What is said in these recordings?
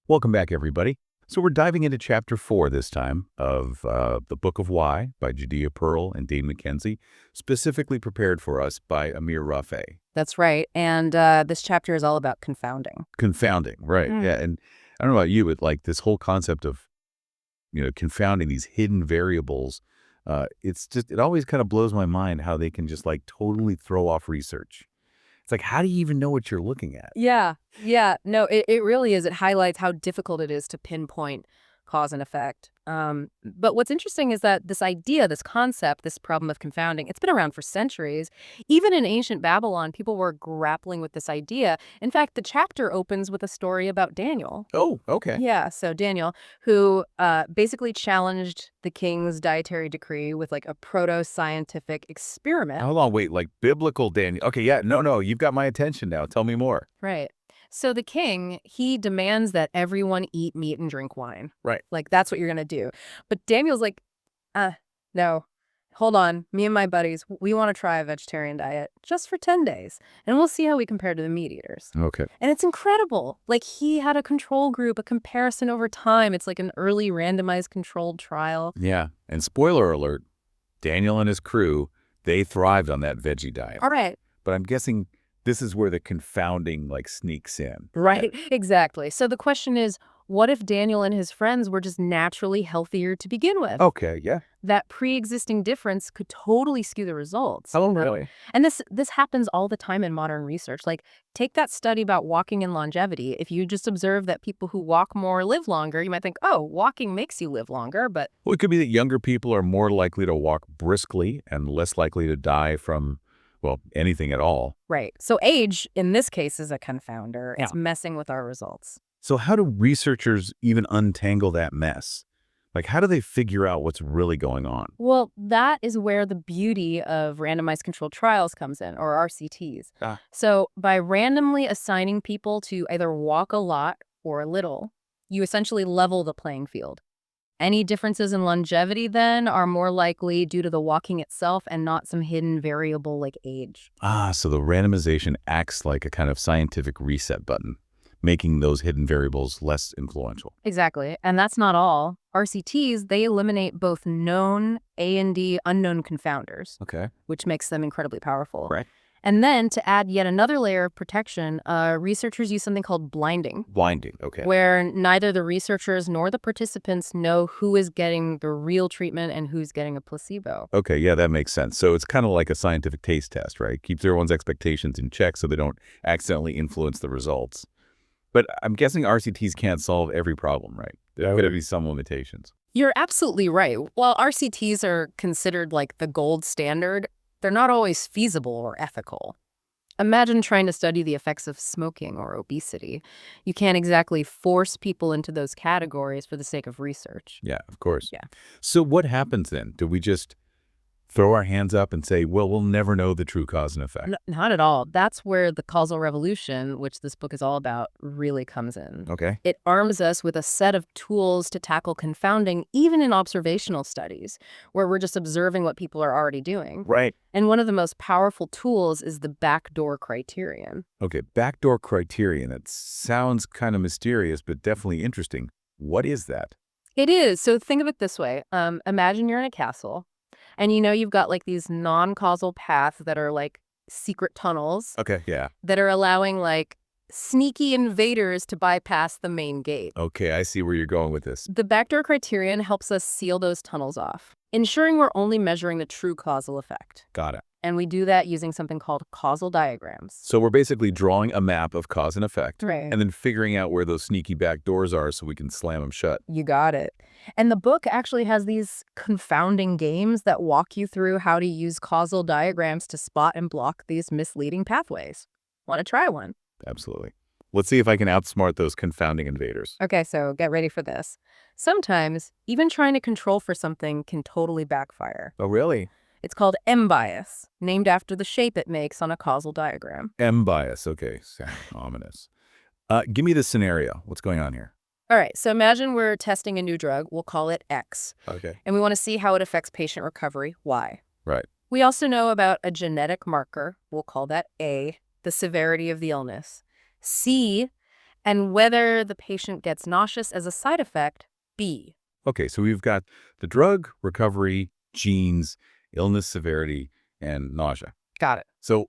Welcome back, everybody. So we're diving into Chapter 4 this time of The Book of Why by Judea Pearl and Dane McKenzie, specifically prepared for us by Amir Rafe. That's right. And this chapter is all about confounding. Confounding, right. Mm. Yeah, and I don't know about you, but like this whole concept of, confounding these hidden variables, it always kind of blows my mind how they can just like totally throw off research. It's like, how do you even know what you're looking at? Yeah. Yeah. No, it really is. It highlights how difficult it is to pinpoint cause and effect. But what's interesting is that this idea, this concept, this problem of confounding, it's been around for centuries. Even in ancient Babylon, people were grappling with this idea. In fact, the chapter opens with a story about Daniel. Oh, okay. Yeah, so Daniel, who basically challenged the king's dietary decree with like a proto-scientific experiment. Hold on, wait, like biblical Daniel. Okay, yeah, no, you've got my attention now. Tell me more. Right. So the king, he demands that everyone eat meat and drink wine. Right. Like, that's what you're going to do. But Daniel's like, no, hold on. Me and my buddies, we want to try a vegetarian diet just for 10 days. And we'll see how we compare to the meat eaters. Okay. And it's incredible. Like, he had a control group, a comparison over time. It's like an early randomized controlled trial. Yeah, and spoiler alert, Daniel and his crew, they thrived on that veggie diet. All right. But I'm guessing this is where the confounding like sneaks in. Right. Exactly. So the question is, what if Daniel and his friends were just naturally healthier to begin with? Okay, yeah. That pre-existing difference could totally skew the results. Oh, really? And this happens all the time in modern research. Like, take that study about walking and longevity. If you just observe that people who walk more live longer, you might think, oh, walking makes you live longer, but Well, it could be that younger people are more likely to walk briskly and less likely to die from, well, anything at all. right. So age, in this case, is a confounder. It's Yeah. messing with our results. So how do researchers even untangle that mess? Like, how do they figure out what's really going on? Well, that is where the beauty of randomized controlled trials comes in, or RCTs. Ah. So by randomly assigning people to either walk a lot or a little, you essentially level the playing field. Any differences in longevity then are more likely due to the walking itself and not some hidden variable like age. So the randomization acts like a kind of scientific reset button, making those hidden variables less influential. Exactly. And that's not all. RCTs, they eliminate both known and unknown confounders, Okay. which makes them incredibly powerful. Right. And then to add yet another layer of protection, researchers use something called blinding, Blinding. Okay. where neither the researchers nor the participants know who is getting the real treatment and who's getting a placebo. Okay, yeah, that makes sense. So it's kind of like a scientific taste test, right? Keeps everyone's expectations in check so they don't accidentally influence the results. But I'm guessing RCTs can't solve every problem, right? There are going to be some limitations. You're absolutely right. While RCTs are considered like the gold standard, they're not always feasible or ethical. Imagine trying to study the effects of smoking or obesity. You can't exactly force people into those categories for the sake of research. Yeah, of course. Yeah. So what happens then? Do we just throw our hands up and say, well, we'll never know the true cause and effect? Not at all. That's where the causal revolution, which this book is all about, really comes in. Okay. It arms us with a set of tools to tackle confounding, even in observational studies, where we're just observing what people are already doing. Right. And one of the most powerful tools is the backdoor criterion. Okay, backdoor criterion. That sounds kind of mysterious, but definitely interesting. What is that? It is. So think of it this way. Imagine you're in a castle, and you've got like these non-causal paths that are like secret tunnels Okay, yeah. that are allowing like sneaky invaders to bypass the main gate. Okay, I see where you're going with this. The backdoor criterion helps us seal those tunnels off, ensuring we're only measuring the true causal effect. Got it. And we do that using something called causal diagrams. So we're basically drawing a map of cause and effect, Right. and then figuring out where those sneaky back doors are so we can slam them shut. You got it. And the book actually has these confounding games that walk you through how to use causal diagrams to spot and block these misleading pathways. Want to try one? Absolutely. Let's see if I can outsmart those confounding invaders. Okay, so get ready for this. Sometimes, even trying to control for something can totally backfire. Oh, really? It's called M-bias, named after the shape it makes on a causal diagram. M-bias. Okay, sound ominous. Give me the scenario. What's going on here? All right, so imagine we're testing a new drug. We'll call it X. Okay. And we want to see how it affects patient recovery, Y. Right. We also know about a genetic marker. We'll call that A, the severity of the illness. C, And whether the patient gets nauseous as a side effect, B. Okay, so we've got the drug, recovery, genes, illness severity, and nausea. Got it. So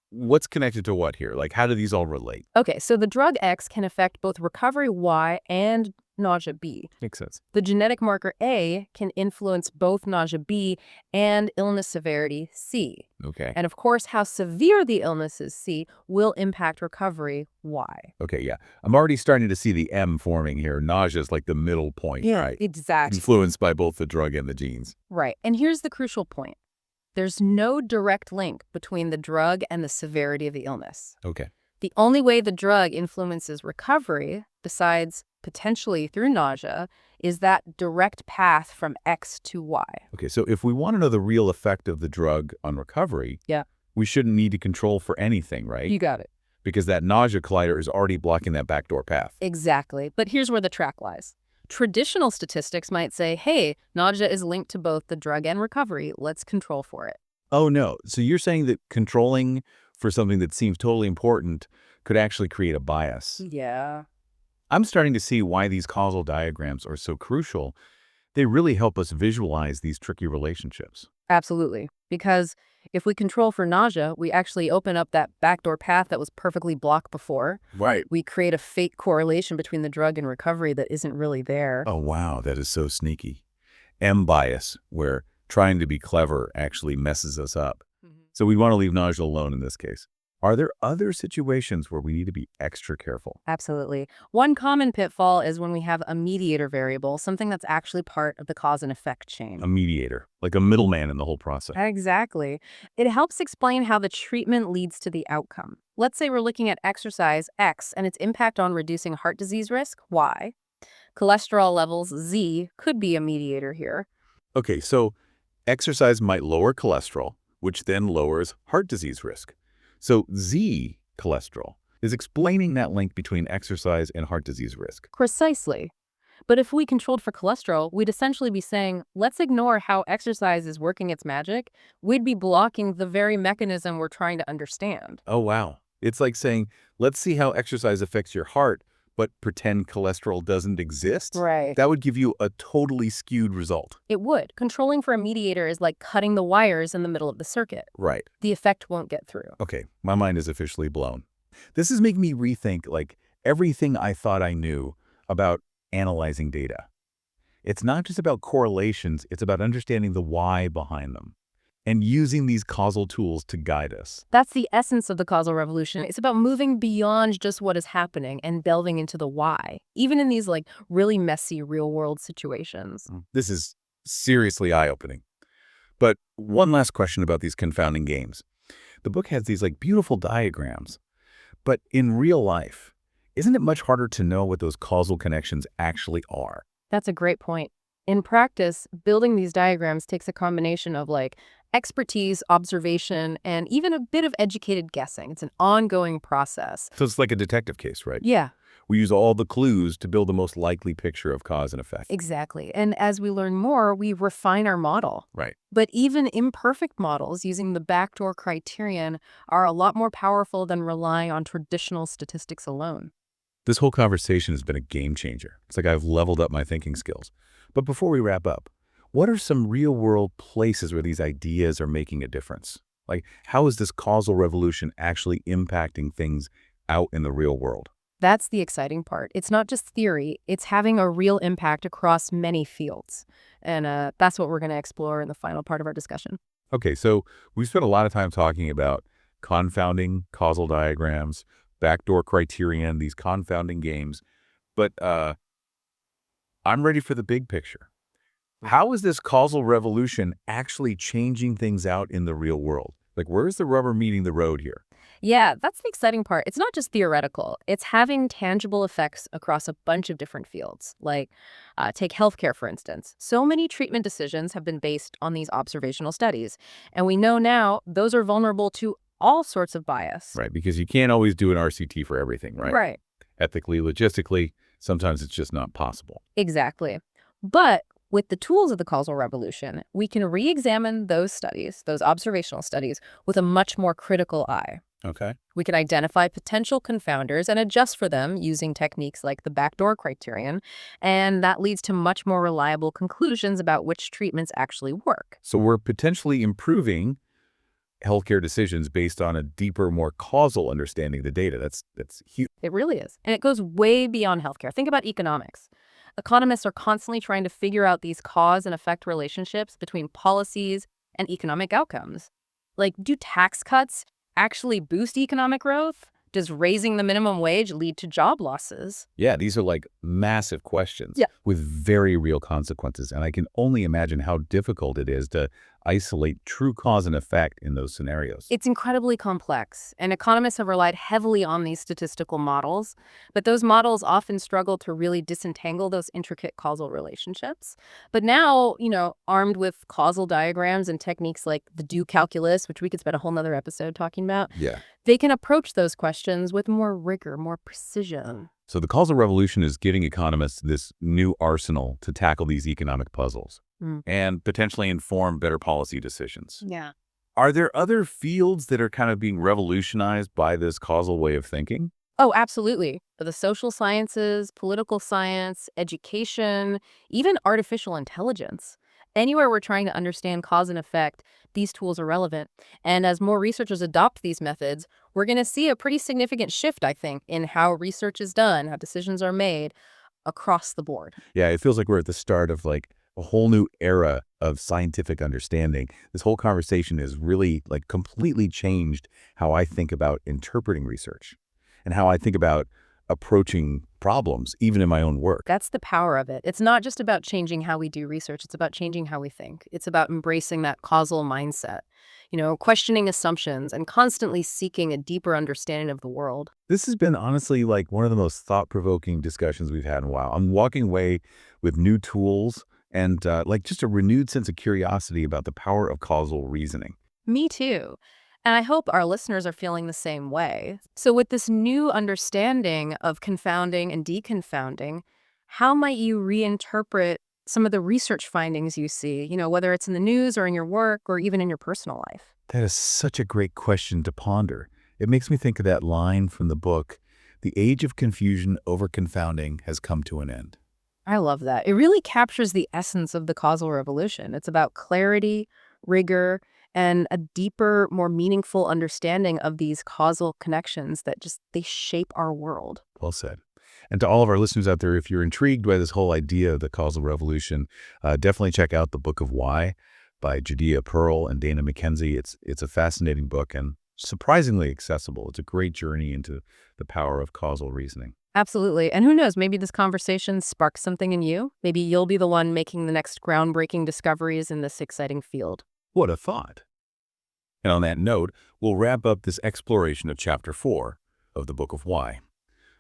what's connected to what here? Like, how do these all relate? Okay, so the drug X can affect both recovery Y and nausea B. Makes sense. The genetic marker A can influence both nausea B and illness severity C. Okay. And of course, how severe the illness is C will impact recovery Y. Okay, yeah. I'm already starting to see the M forming here. Nausea is like the middle point, right? Exactly. Influenced by both the drug and the genes. Right. And here's the crucial point. There's no direct link between the drug and the severity of the illness. Okay. The only way the drug influences recovery, besides potentially through nausea, is that direct path from X to Y. Okay, so if we want to know the real effect of the drug on recovery, Yeah. we shouldn't need to control for anything, right? You got it. Because that nausea collider is already blocking that backdoor path. Exactly. But here's where the track lies. Traditional statistics might say, hey, nausea is linked to both the drug and recovery. Let's control for it. Oh, no. So you're saying that controlling for something that seems totally important could actually create a bias. Yeah. I'm starting to see why these causal diagrams are so crucial. They really help us visualize these tricky relationships. Absolutely. Because if we control for nausea, we actually open up that backdoor path that was perfectly blocked before. Right. We create a fake correlation between the drug and recovery that isn't really there. Oh, wow. That is so sneaky. M bias, where trying to be clever actually messes us up. So we want to leave nausea alone in this case. Are there other situations where we need to be extra careful? Absolutely. One common pitfall is when we have a mediator variable, something that's actually part of the cause and effect chain. A mediator, like a middleman in the whole process. Exactly. It helps explain how the treatment leads to the outcome. Let's say we're looking at exercise X and its impact on reducing heart disease risk, Y. Cholesterol levels, Z, could be a mediator here. Okay, so exercise might lower cholesterol, which then lowers heart disease risk. So Z, cholesterol, is explaining that link between exercise and heart disease risk. Precisely. But if we controlled for cholesterol, we'd essentially be saying, let's ignore how exercise is working its magic. We'd be blocking the very mechanism we're trying to understand. Oh, wow. It's like saying, let's see how exercise affects your heart, but pretend cholesterol doesn't exist? Right. That would give you a totally skewed result. It would. Controlling for a mediator is like cutting the wires in the middle of the circuit. Right. The effect won't get through. Okay, my mind is officially blown. This is making me rethink, like, everything I thought I knew about analyzing data. It's not just about correlations, it's about understanding the why behind them and using these causal tools to guide us. That's the essence of the causal revolution. It's about moving beyond just what is happening and delving into the why, even in these like really messy real-world situations. This is seriously eye-opening. But one last question about these confounding games. The book has these like beautiful diagrams, but in real life, isn't it much harder to know what those causal connections actually are? That's a great point. In practice, building these diagrams takes a combination of like expertise, observation, and even a bit of educated guessing. It's an ongoing process. So it's like a detective case, right? Yeah, We use all the clues to build the most likely picture of cause and effect. exactly. And as we learn more, we refine our model. Right. But even imperfect models using the backdoor criterion are a lot more powerful than relying on traditional statistics alone. This whole conversation has been a game changer. It's like I've leveled up my thinking skills. But before we wrap up, what are some real-world places where these ideas are making a difference? Like, how is this causal revolution actually impacting things out in the real world? That's the exciting part. It's not just theory, it's having a real impact across many fields. And that's what we're going to explore in the final part of our discussion. Okay, so we spent a lot of time talking about confounding causal diagrams, backdoor criterion, these confounding games. But I'm ready for the big picture. How is this causal revolution actually changing things out in the real world? Like, where's the rubber meeting the road here? Yeah, that's the exciting part. It's not just theoretical. It's having tangible effects across a bunch of different fields. Like, take healthcare, for instance. So many treatment decisions have been based on these observational studies. And we know now those are vulnerable to all sorts of bias. Right, because you can't always do an RCT for everything, right? Right. Ethically, logistically, sometimes it's just not possible. Exactly. But with the tools of the causal revolution, we can re-examine those studies, those observational studies, with a much more critical eye. Okay. We can identify potential confounders and adjust for them using techniques like the backdoor criterion, and that leads to much more reliable conclusions about which treatments actually work. So we're potentially improving healthcare decisions based on a deeper, more causal understanding of the data. That's huge. It really is. And it goes way beyond healthcare. Think about economics. Economists are constantly trying to figure out these cause and effect relationships between policies and economic outcomes. Like, do tax cuts actually boost economic growth? Does raising the minimum wage lead to job losses? Yeah, these are like massive questions Yeah. with very real consequences. And I can only imagine how difficult it is to isolate true cause and effect in those scenarios. It's incredibly complex, and economists have relied heavily on these statistical models, but those models often struggle to really disentangle those intricate causal relationships. But now, armed with causal diagrams and techniques like the do calculus, which we could spend a whole nother episode talking about, Yeah. they can approach those questions with more rigor, more precision. So the causal revolution is giving economists this new arsenal to tackle these economic puzzles Mm. and potentially inform better policy decisions. Yeah. Are there other fields that are kind of being revolutionized by this causal way of thinking? Oh, absolutely. The social sciences, political science, education, even artificial intelligence. Anywhere we're trying to understand cause and effect, these tools are relevant. And as more researchers adopt these methods, we're going to see a pretty significant shift, I think, in how research is done, how decisions are made across the board. Yeah, it feels like we're at the start of like a whole new era of scientific understanding. This whole conversation has really like completely changed how I think about interpreting research and how I think about approaching problems, even in my own work. That's the power of it. It's not just about changing how we do research, it's about changing how we think. It's about embracing that causal mindset, questioning assumptions and constantly seeking a deeper understanding of the world. This has been honestly like one of the most thought-provoking discussions we've had in a while. I'm walking away with new tools and like just a renewed sense of curiosity about the power of causal reasoning. Me too. And I hope our listeners are feeling the same way. So, with this new understanding of confounding and deconfounding, how might you reinterpret some of the research findings you see, whether it's in the news or in your work or even in your personal life? That is such a great question to ponder. It makes me think of that line from the book, "The age of confusion over confounding has come to an end." I love that. It really captures the essence of the causal revolution. It's about clarity, rigor, and a deeper, more meaningful understanding of these causal connections that just they shape our world. Well said. And to all of our listeners out there, if you're intrigued by this whole idea of the causal revolution, definitely check out The Book of Why by Judea Pearl and Dana McKenzie. It's a fascinating book and surprisingly accessible. It's a great journey into the power of causal reasoning. Absolutely. And who knows, maybe this conversation sparks something in you. Maybe you'll be the one making the next groundbreaking discoveries in this exciting field. What a thought. And on that note, we'll wrap up this exploration of Chapter 4 of The Book of Why.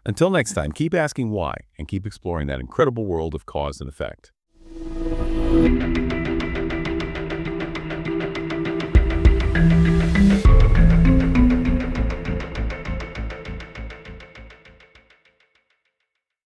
Until next time, keep asking why and keep exploring that incredible world of cause and effect.